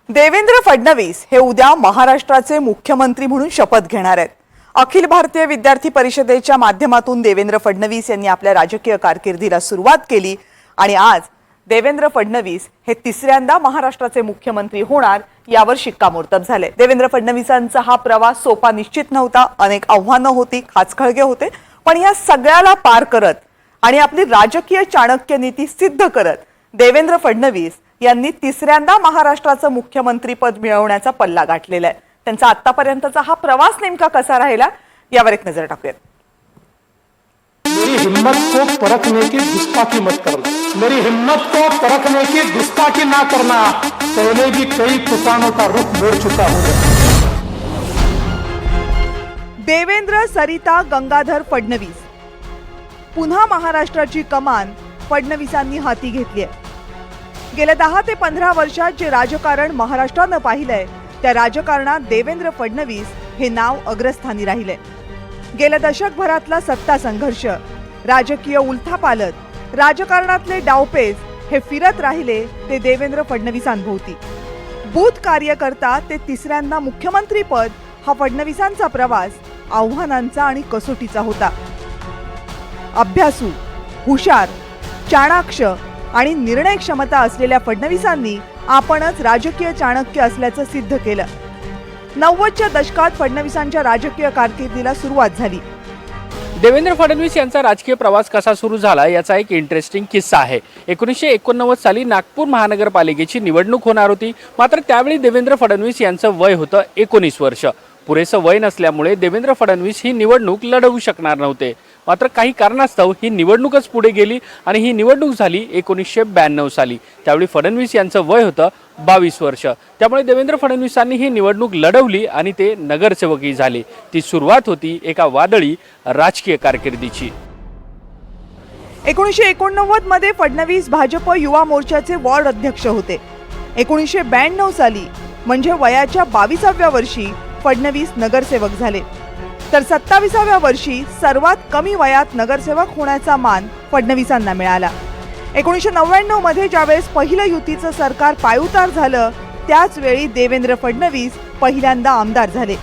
देवेंद्र फडणवीस हे उद्या महाराष्ट्राचे मुख्यमंत्री म्हणून शपथ घेणार आहेत। अखिल भारतीय विद्यार्थी परिषदेच्या माध्यमातून देवेंद्र फडणवीस यांनी आपल्या राजकीय कारकिर्दीला सुरुवात केली आणि आज देवेंद्र फडणवीस हे तिसऱ्यांदा महाराष्ट्राचे मुख्यमंत्री होणार यावर शिक्कामोर्तब झाले। देवेंद्र फडणवीसांचा हा प्रवास सोपा निश्चित नव्हता, अनेक आव्हाने होती, खाचखळगे होते, पण या सगळ्याला पार करत आणि आपली राजकीय चाणक्य नीती सिद्ध करत देवेंद्र फडणवीस यांनी तिसऱ्यांदा महाराष्ट्राचं मुख्यमंत्री पद मिळवण्याचा पल्ला गाठलेला आहे। त्यांचा आतापर्यंतचा हा प्रवास नेमका कसा राहिला यावर एक नजर टाकूया। मेरी हिम्मत को परखने की गुस्ताखी मत करना, मेरी हिम्मत को परखने की गुस्ताखी ना करना, पहले भी कई तूफानों का रुख मोड़ चुका हूं। देवेंद्र सरिता गंगाधर फडणवीस पुन्हा महाराष्ट्राची कमान फडणवीसांनी हाती घेतली आहे। गेल्या 10 ते 15 वर्षात जे राजकारण महाराष्ट्रानं पाहिलंय त्या राजकारणात देवेंद्र फडणवीस हे नाव अग्रस्थानी राहिले। गेल्या दशकभरातला सत्ता संघर्ष, राजकीय उलथापालट, राजकारणातले डावपेच हे फिरत राहिले ते देवेंद्र फडणवीसांभोवती। बूथ कार्यकर्ता ते तिसऱ्यांदा मुख्यमंत्री पद हा फडणवीसांचा प्रवास आव्हानांचा आणि कसोटीचा होता। अभ्यासू, हुशार, चाणाक्ष आणि निर्णय क्षमता असलेल्या फडणवीसांनी आपणच राजकीय चाणक्य असल्याचं सिद्ध केलं। 90च्या दशकात फडणवीसांच्या राजकीय कारकिर्दीला सुरुवात झाली। देवेंद्र फडणवीस यांचा राजकीय प्रवास कसा सुरू झाला याचा एक इंटरेस्टिंग किस्सा आहे। 1989 साली नागपूर महानगरपालिकेची निवडणूक होणार होती, मात्र त्यावेळी देवेंद्र फडणवीस यांचं वय होतं 19 वर्ष। पुरेसं वय नसल्यामुळे देवेंद्र फडणवीस ही निवडणूक लढवू शकणार नव्हते। मात्र काही कारणास्तव ही निवडणूकच पुढे गेली आणि ही निवडणूक झाली 1992 साली। त्यावेळी फडणवीस यांचं वय होतं 22 वर्ष। त्यामुळे देवेंद्र फडणवीसांनी ही निवडणूक लढवली आणि ते नगरसेवकही झाले। ती सुरुवात होती एका वादळी राजकीय कारकिर्दीची। 1989 मध्ये फडणवीस भाजप युवा मोर्चाचे वॉर्ड अध्यक्ष होते। 1992 साली म्हणजे वयाच्या 22व्या वर्षी फडणवीस नगरसेवक झाले, तर 27व्या वर्षी सर्वात कमी वयात नगरसेवक होण्याचा मान फडणवीसांना मिळाला। 1999 मध्ये ज्यावेळेस पहिलं युतीचं सरकार पायउतार झालं त्याच वेळी देवेंद्र फडणवीस पहिल्यांदा आमदार झाले।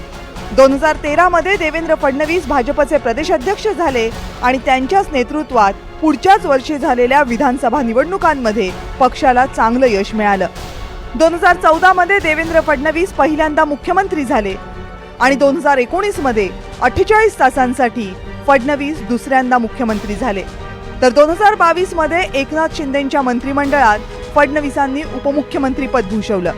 2013 मध्ये देवेंद्र फडणवीस भाजपचे प्रदेशाध्यक्ष झाले आणि त्यांच्याच नेतृत्वात पुढच्याच वर्षी झालेल्या विधानसभा निवडणुकांमध्ये पक्षाला चांगलं यश मिळालं। 2014 मध्ये देवेंद्र फडणवीस पहिल्यांदा मुख्यमंत्री झाले आणि 2019 मध्ये 48 तासांसाठी फडणवीस दुसऱ्यांदा मुख्यमंत्री झाले, तर 2022 मध्ये एकनाथ शिंदेंच्या मंत्रिमंडळात फडणवीसांनी उपमुख्यमंत्री पद भूषवलं।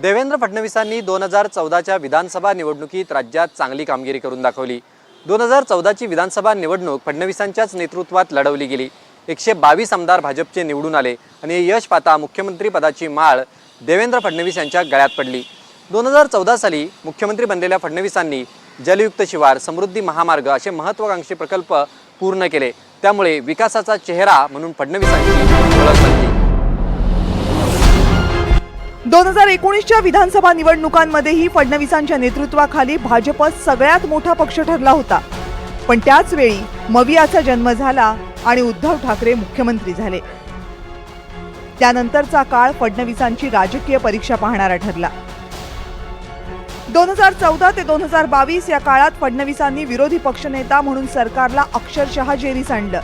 देवेंद्र फडणवीसांनी 2014च्या विधानसभा निवडणुकीत राज्यात चांगली कामगिरी करून दाखवली। 2014ची विधानसभा निवडणूक फडणवीसांच्याच नेतृत्वात लढवली गेली। 122 आमदार भाजपचे निवडून आले आणि हे यश पाहता मुख्यमंत्री पदाची माळ देवेंद्र फडणवीस यांच्या गळ्यात पडली। 2014 साली मुख्यमंत्री बनलेल्या फडणवीसांनी जलयुक्त शिवार, समृद्धी महामार्ग असे महत्त्वाकांक्षी प्रकल्प पूर्ण केले। त्यामुळे विकासाचा चेहरा म्हणून फडणवीसांची ओळख बनली। 2019च्या विधानसभा निवडणुकांमध्येही फडणवीसांच्या नेतृत्वाखाली भाजप सगळ्यात मोठा पक्ष ठरला होता, पण त्याच वेळी मवियाचा जन्म झाला आणि उद्धव ठाकरे मुख्यमंत्री झाले। त्यानंतरचा काळ फडणवीसांची राजकीय परीक्षा पाहणारा ठरला। 2014 ते 2022 या काळात फडणवीसांनी विरोधी पक्षनेता म्हणून सरकारला अक्षरशः जेरीस आणलं।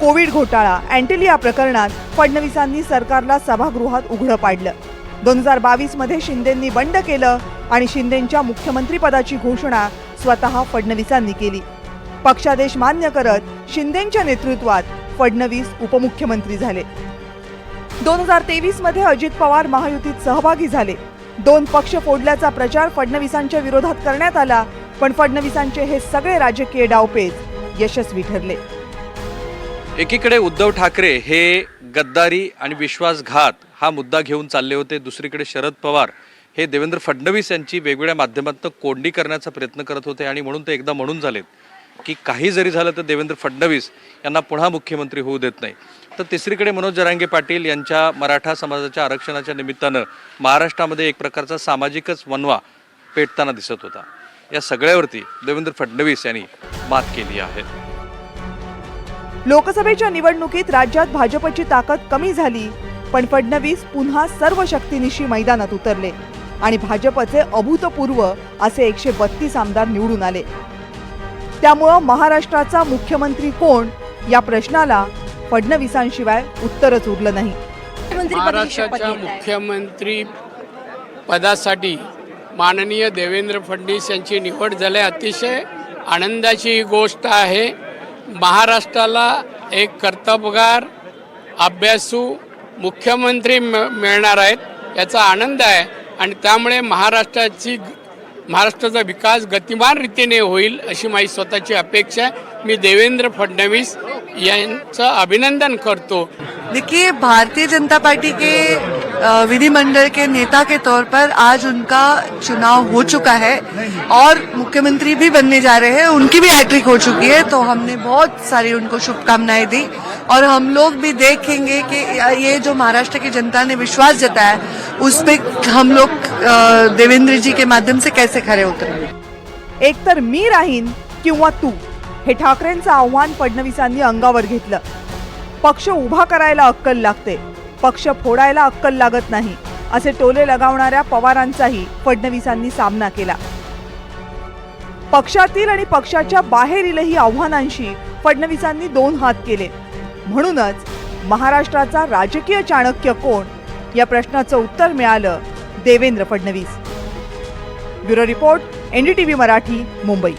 कोविड घोटाळा, अँटिलिया प्रकरणात फडणवीसांनी सरकारला सभागृहात उघडं पाडलं। 2022 मध्ये शिंदेंनी बंड केलं आणि शिंदेंच्या मुख्यमंत्रीपदाची घोषणा स्वतः फडणवीसांनी केली। पक्षादेश मान्य करत शिंदेंच्या नेतृत्वात फडणवीस उपमुख्यमंत्री झाले। 2023 मध्ये अजित पवार महायुतीत सहभागी झाले। 2 पक्ष फोडल्याचा प्रचार फडणवीसांच्या विरोधात करण्यात आला, पण फडणवीसांचे हे सगळे राजकीय डावपेच यशस्वी ठरले। एकीकडे उद्धव ठाकरे हे गद्दारी आणि विश्वासघात हा मुद्दा घेऊन चालले होते, दुसरीकडे शरद पवार हे देवेंद्र फडणवीस यांची वेगवेगळ्या माध्यमातून कोंडी करण्याचा प्रयत्न करत होते आणि म्हणून ते एकदा म्हणून झालेत की काही जरी झालं तर देवेंद्र फडणवीस यांना पुन्हा मुख्यमंत्री होऊ देत नाही। तर तिसरीकडे मनोज जरांगे पाटील यांच्या मराठा समाजाच्या आरक्षणाच्या निमित्तानं महाराष्ट्रामध्ये एक प्रकारचा सामाजिकच वनवा पेटताना दिसत होता। या सगळ्यावरती देवेंद्र फडणवीस यांनी मात केली आहे। लोकसभेच्या निवडणुकीत राज्यात भाजपची ताकद कमी झाली पण फडणवीस पुन्हा सर्व शक्तीनिशी मैदानात उतरले आणि भाजपचे अभूतपूर्व असे 132 आमदार निवडून आले. त्यामुळं महाराष्ट्राचा मुख्यमंत्री कोण या प्रश्नाला फडणवीसांशिवाय उत्तरच उरलं नाही. महाराष्ट्राच्या मुख्यमंत्री पदासाठी माननीय देवेंद्र फडणवीस यांची निवड झाली. अतिशय आनंदाची गोष्ट आहे. महाराष्ट्राला एक कर्तबगार अभ्यासू मुख्यमंत्री मिळणार आहेत याचा आनंद आहे आणि त्यामुळे महाराष्ट्राचा विकास गतिमान रीतीने होईल अशी माझी स्वतःची अपेक्षा आहे. मी देवेंद्र फडणवीस यांचं अभिनंदन करतो. देखिए, भारतीय जनता पार्टी के विधिमंडल के नेता के तौर पर आज उनका चुनाव हो चुका है और मुख्यमंत्री भी बनने जा रहे हैं. उनकी भी हैट्रिक हो चुकी है, तो हमने बहुत सारी उनको शुभकामनाएं दी और हम लोग भी देखेंगे कि ये जो महाराष्ट्र की जनता ने विश्वास जताया उस पे हम लोग देवेंद्र जी के माध्यम से कैसे खरे उतरेंगे. एक तर मी राहीन किंवा तू, हे ठाकरेंचं आव्हान फडणवीसांनी अंगावर घेतलं. पक्ष उभा करायला अक्कल लागते, पक्ष फोडायला अक्कल लागत नाही असे टोले लगावणाऱ्या पवारांचाही फडणवीसांनी सामना केला. पक्षातील आणि पक्षाच्या बाहेरीलही आव्हानांशी फडणवीसांनी 2 हात केले. म्हणूनच महाराष्ट्राचा राजकीय चाणक्य कोण या प्रश्नाचं उत्तर मिळालं Devendra Fadnavis. Bureau report, NDTV Marathi, Mumbai.